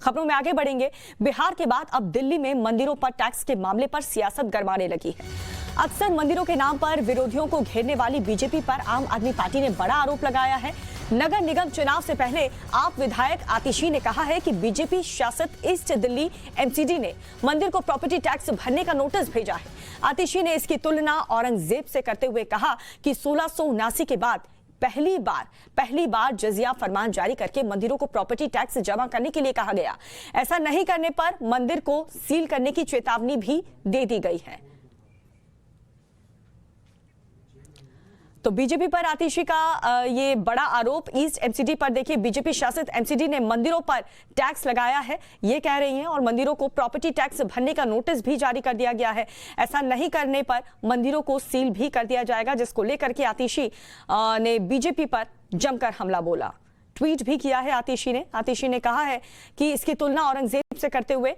खबरों में आगे बढ़ेंगे। बिहार के बाद अब दिल्ली में मंदिरों पर टैक्स के मामले पर सियासत गरमाने लगी है। अक्सर मंदिरों के नाम पर विरोधियों को घेरने वाली बीजेपी पर आम आदमी पार्टी ने बड़ा आरोप लगाया है। नगर निगम चुनाव से पहले आप विधायक आतिशी ने कहा है कि बीजेपी शासित ईस्ट दिल्ली एमसीडी ने मंदिर को प्रॉपर्टी टैक्स भरने का नोटिस भेजा है। आतिशी ने इसकी तुलना औरंगजेब से करते हुए कहा कि 1679 के बाद पहली बार जजिया फरमान जारी करके मंदिरों को प्रॉपर्टी टैक्स जमा करने के लिए कहा गया। ऐसा नहीं करने पर मंदिर को सील करने की चेतावनी भी दे दी गई है। तो बीजेपी पर आतिशी का ये बड़ा आरोप ईस्ट एमसीडी पर। देखिए, बीजेपी शासित एमसीडी ने मंदिरों पर टैक्स लगाया है, ये कह रही हैं, और मंदिरों को प्रॉपर्टी टैक्स भरने का नोटिस भी जारी कर दिया गया है। ऐसा नहीं करने पर मंदिरों को सील भी कर दिया जाएगा, जिसको लेकर के आतिशी ने बीजेपी पर जमकर हमला बोला। ट्वीट भी किया है आतिशी ने कहा है कि इसकी तुलना औरंगजेब से करते हुए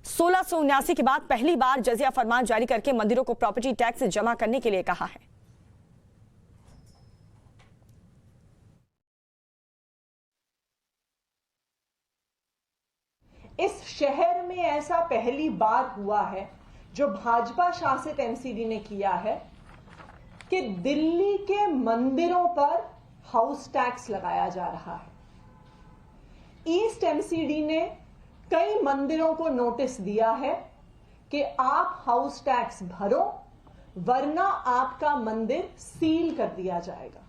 1679 के बाद पहली बार जजिया फरमान जारी करके मंदिरों को प्रॉपर्टी टैक्स जमा करने के लिए कहा है। इस शहर में ऐसा पहली बार हुआ है जो भाजपा शासित एमसीडी ने किया है कि दिल्ली के मंदिरों पर हाउस टैक्स लगाया जा रहा है। ईस्ट एमसीडी ने कई मंदिरों को नोटिस दिया है कि आप हाउस टैक्स भरो वरना आपका मंदिर सील कर दिया जाएगा।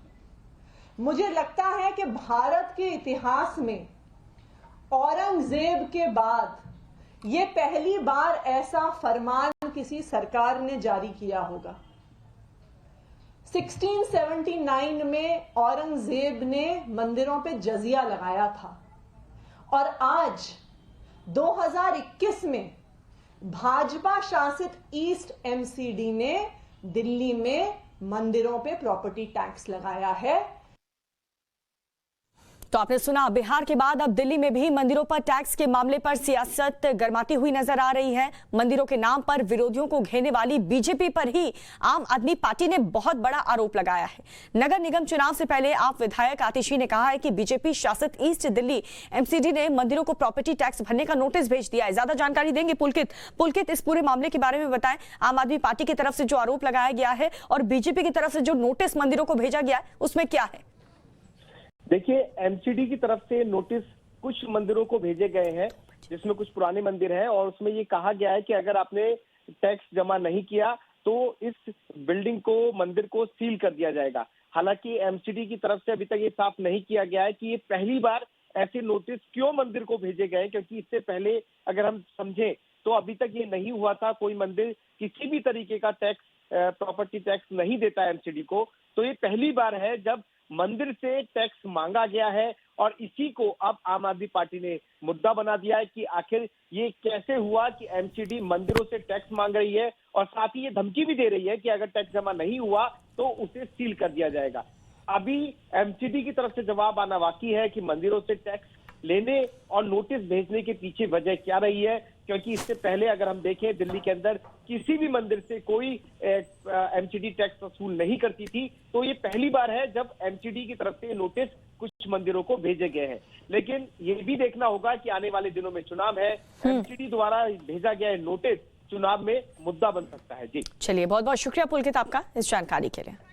मुझे लगता है कि भारत के इतिहास में औरंगजेब के बाद यह पहली बार ऐसा फरमान किसी सरकार ने जारी किया होगा। 1679 में औरंगजेब ने मंदिरों पे जजिया लगाया था और आज 2021 में भाजपा शासित ईस्ट एमसीडी ने दिल्ली में मंदिरों पे प्रॉपर्टी टैक्स लगाया है। तो आपने सुना, बिहार के बाद अब दिल्ली में भी मंदिरों पर टैक्स के मामले पर सियासत गरमाती हुई नजर आ रही है। मंदिरों के नाम पर विरोधियों को घेरने वाली बीजेपी पर ही आम आदमी पार्टी ने बहुत बड़ा आरोप लगाया है। नगर निगम चुनाव से पहले आप विधायक आतिशी ने कहा है कि बीजेपी शासित ईस्ट दिल्ली एमसीडी ने मंदिरों को प्रॉपर्टी टैक्स भरने का नोटिस भेज दिया है। ज्यादा जानकारी देंगे पुलकित, इस पूरे मामले के बारे में बताएं। आम आदमी पार्टी की तरफ से जो आरोप लगाया गया है और बीजेपी की तरफ से जो नोटिस मंदिरों को भेजा गया है, उसमें क्या है? देखिए, एमसीडी की तरफ से नोटिस कुछ मंदिरों को भेजे गए हैं, जिसमें कुछ पुराने मंदिर हैं, और उसमें ये कहा गया है कि अगर आपने टैक्स जमा नहीं किया तो इस बिल्डिंग को, मंदिर को सील कर दिया जाएगा। हालांकि एमसीडी की तरफ से अभी तक ये साफ नहीं किया गया है कि ये पहली बार ऐसे नोटिस क्यों मंदिर को भेजे गए, क्योंकि इससे पहले अगर हम समझें तो अभी तक ये नहीं हुआ था। कोई मंदिर किसी भी तरीके का टैक्स, प्रॉपर्टी टैक्स नहीं देता एमसीडी को। तो ये पहली बार है जब मंदिर से टैक्स मांगा गया है, और इसी को अब आम आदमी पार्टी ने मुद्दा बना दिया है कि आखिर ये कैसे हुआ कि एमसीडी मंदिरों से टैक्स मांग रही है, और साथ ही ये धमकी भी दे रही है कि अगर टैक्स जमा नहीं हुआ तो उसे सील कर दिया जाएगा। अभी एमसीडी की तरफ से जवाब आना बाकी है कि मंदिरों से टैक्स लेने और नोटिस भेजने के पीछे वजह क्या रही है, क्योंकि इससे पहले अगर हम देखें दिल्ली के अंदर किसी भी मंदिर से कोई एमसीडी टैक्स वसूल नहीं करती थी। तो ये पहली बार है जब एमसीडी की तरफ से नोटिस कुछ मंदिरों को भेजे गए हैं। लेकिन ये भी देखना होगा कि आने वाले दिनों में चुनाव है, एमसीडी द्वारा भेजा गया नोटिस चुनाव में मुद्दा बन सकता है। जी चलिए, बहुत बहुत शुक्रिया पुलकित आपका इस जानकारी के लिए।